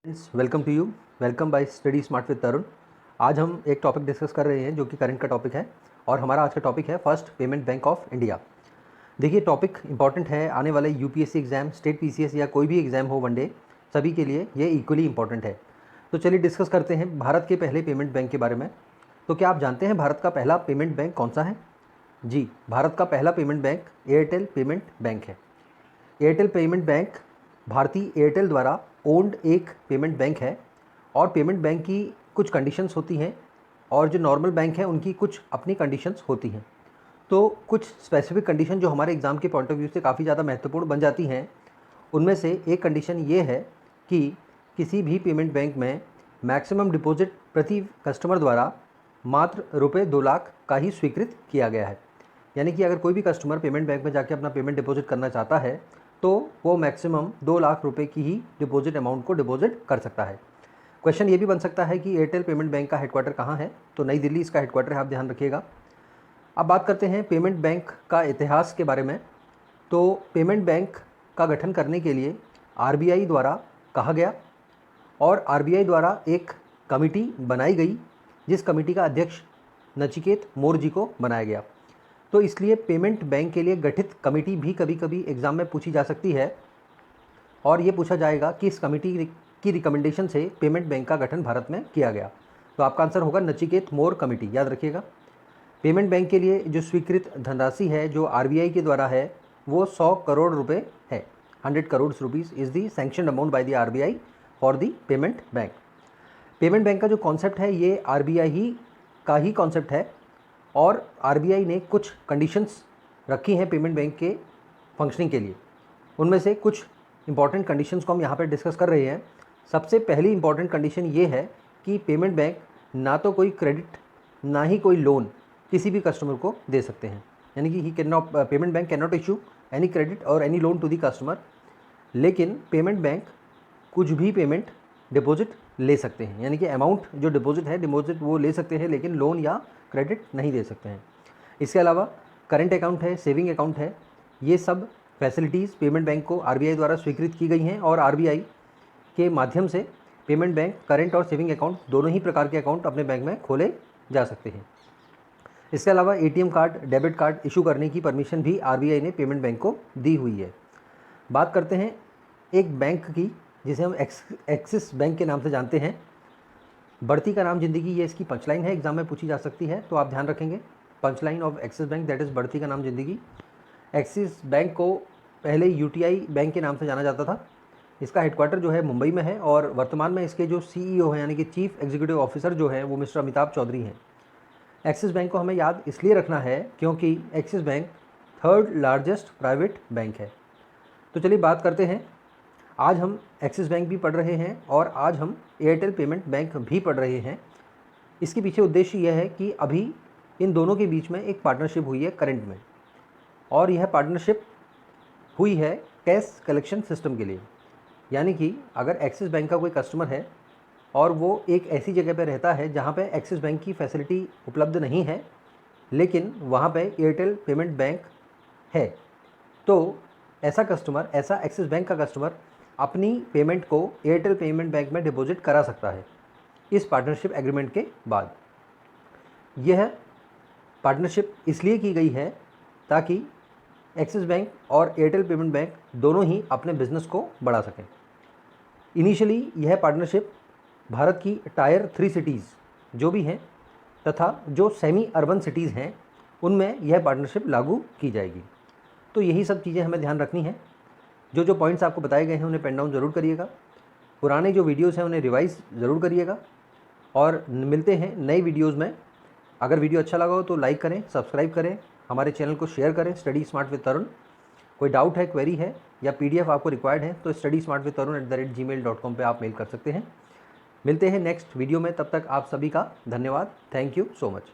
Friends, welcome to you. Welcome by study smart with Tarun. आज हम एक टॉपिक डिस्कस कर रहे हैं जो कि करंट का टॉपिक है और हमारा आज का टॉपिक है first payment bank of India. देखिए, टॉपिक इंपॉर्टेंट है। आने वाले यूपीएससी एग्जाम, स्टेट पीसीएस या कोई भी एग्जाम हो वनडे, सभी के लिए ये इक्वली इंपॉर्टेंट है। तो चलिए डिस्कस करते हैं भारत के पहले पेमेंट बैंक के बारे में। तो क्या आप जानते हैं भारत का पहला पेमेंट बैंक कौन सा है? जी, भारत का पहला payment bank Airtel payment bank है। एयरटेल पेमेंट बैंक भारतीय एयरटेल द्वारा ओन्ड एक पेमेंट बैंक है और पेमेंट बैंक की कुछ कंडीशंस होती हैं और जो नॉर्मल बैंक हैं उनकी कुछ अपनी कंडीशंस होती हैं। तो कुछ स्पेसिफिक कंडीशन जो हमारे एग्ज़ाम के पॉइंट ऑफ व्यू से काफ़ी ज़्यादा महत्वपूर्ण बन जाती हैं, उनमें से एक कंडीशन ये है कि किसी भी पेमेंट बैंक में मैक्सिमम डिपॉजिट प्रति कस्टमर द्वारा मात्र रुपये 2 लाख का ही स्वीकृत किया गया है। यानी कि अगर कोई भी कस्टमर पेमेंट बैंक में जाके अपना पेमेंट डिपॉजिट करना चाहता है तो वो मैक्सिमम 2 लाख रुपए की ही डिपॉजिट अमाउंट को डिपॉजिट कर सकता है। क्वेश्चन ये भी बन सकता है कि एयरटेल पेमेंट बैंक का हेडक्वार्टर कहाँ है? तो नई दिल्ली इसका हेडक्वार्टर है, आप ध्यान रखिएगा। अब बात करते हैं पेमेंट बैंक का इतिहास के बारे में। तो पेमेंट बैंक का गठन करने के लिए आरबीआई द्वारा कहा गया और आरबीआई द्वारा एक कमेटी बनाई गई, जिस कमेटी का अध्यक्ष नचिकेत मोर जी को बनाया गया। तो इसलिए पेमेंट बैंक के लिए गठित कमेटी भी कभी कभी एग्ज़ाम में पूछी जा सकती है और ये पूछा जाएगा कि इस कमेटी की रिकमेंडेशन से पेमेंट बैंक का गठन भारत में किया गया। तो आपका आंसर होगा नचिकेत मोर कमेटी, याद रखिएगा। पेमेंट बैंक के लिए जो स्वीकृत धनराशि है जो आरबीआई के द्वारा है वो 100 करोड़ रुपए है। 100 crore rupees is the sanction amount by the RBI for the payment bank. Payment bank का जो कॉन्सेप्ट है ये आरबीआई ही का ही कॉन्सेप्ट है और आरबीआई ने कुछ कंडीशंस रखी हैं पेमेंट बैंक के फंक्शनिंग के लिए। उनमें से कुछ इंपॉर्टेंट कंडीशंस को हम यहाँ पर डिस्कस कर रहे हैं। सबसे पहली इंपॉर्टेंट कंडीशन ये है कि पेमेंट बैंक ना तो कोई क्रेडिट ना ही कोई लोन किसी भी कस्टमर को दे सकते हैं। यानी कि payment bank can not issue any credit और any loan to the customer. लेकिन पेमेंट बैंक कुछ भी पेमेंट डिपॉजिट ले सकते हैं, यानी कि अमाउंट जो डिपॉजिट है डिपॉजिट वो ले सकते हैं, लेकिन लोन या क्रेडिट नहीं दे सकते हैं। इसके अलावा करंट अकाउंट है, सेविंग अकाउंट है, ये सब फैसिलिटीज़ पेमेंट बैंक को आरबीआई द्वारा स्वीकृत की गई हैं और आरबीआई के माध्यम से पेमेंट बैंक करंट और सेविंग अकाउंट दोनों ही प्रकार के अकाउंट अपने बैंक में खोले जा सकते हैं। इसके अलावा ATM card, debit card issue करने की परमिशन भी आरबीआई ने पेमेंट बैंक को दी हुई है। बात करते हैं एक बैंक की जिसे हम एक्सिस बैंक के नाम से जानते हैं। बढ़ती का नाम जिंदगी, ये इसकी पंचलाइन है, एग्जाम में पूछी जा सकती है, तो आप ध्यान रखेंगे। Punchline of axis bank that is बढ़ती का नाम जिंदगी। एक्सिस बैंक को पहले यूटीआई बैंक के नाम से जाना जाता था। इसका हेडक्वार्टर जो है मुंबई में है और वर्तमान में इसके जो सीईओ हैं यानी कि चीफ एग्जीक्यूटिव ऑफिसर जो हैं वो मिस्टर अमिताभ चौधरी हैं। एक्सिस बैंक को हमें याद इसलिए रखना है क्योंकि axis bank third largest private bank है। तो चलिए बात करते हैं। आज हम एक्सिस बैंक भी पढ़ रहे हैं और आज हम एयरटेल पेमेंट बैंक भी पढ़ रहे हैं। इसके पीछे उद्देश्य यह है कि अभी इन दोनों के बीच में एक पार्टनरशिप हुई है करंट में, और यह पार्टनरशिप हुई है कैश कलेक्शन सिस्टम के लिए। यानी कि अगर एक्सिस बैंक का कोई कस्टमर है और वो एक ऐसी जगह पर रहता है जहाँ पे एक्सिस बैंक की फैसिलिटी उपलब्ध नहीं है, लेकिन वहाँ पे एयरटेल पेमेंट बैंक है, तो ऐसा कस्टमर, ऐसा एक्सिस बैंक का कस्टमर अपनी पेमेंट को एयरटेल पेमेंट बैंक में डिपॉजिट करा सकता है इस पार्टनरशिप एग्रीमेंट के बाद। यह पार्टनरशिप इसलिए की गई है ताकि एक्सिस बैंक और एयरटेल पेमेंट बैंक दोनों ही अपने बिजनेस को बढ़ा सकें। इनिशियली यह पार्टनरशिप भारत की टायर 3 सिटीज़ जो भी हैं तथा जो सेमी अर्बन सिटीज़ हैं उनमें यह पार्टनरशिप लागू की जाएगी। तो यही सब चीज़ें हमें ध्यान रखनी है। जो पॉइंट्स आपको बताए गए हैं उन्हें पेन डाउन ज़रूर करिएगा। पुराने जो वीडियोस हैं उन्हें रिवाइज़ ज़रूर करिएगा और मिलते हैं नई वीडियोस में। अगर वीडियो अच्छा लगा हो तो लाइक करें, सब्सक्राइब करें, हमारे चैनल को शेयर करें। स्टडी स्मार्ट विद तरुण। कोई डाउट है, क्वेरी है या पीडीएफ आपको रिक्वायर्ड है तो studysmartwitharun@gmail.com पे आप मेल कर सकते हैं। मिलते हैं नेक्स्ट वीडियो में, तब तक आप सभी का धन्यवाद। Thank you so much.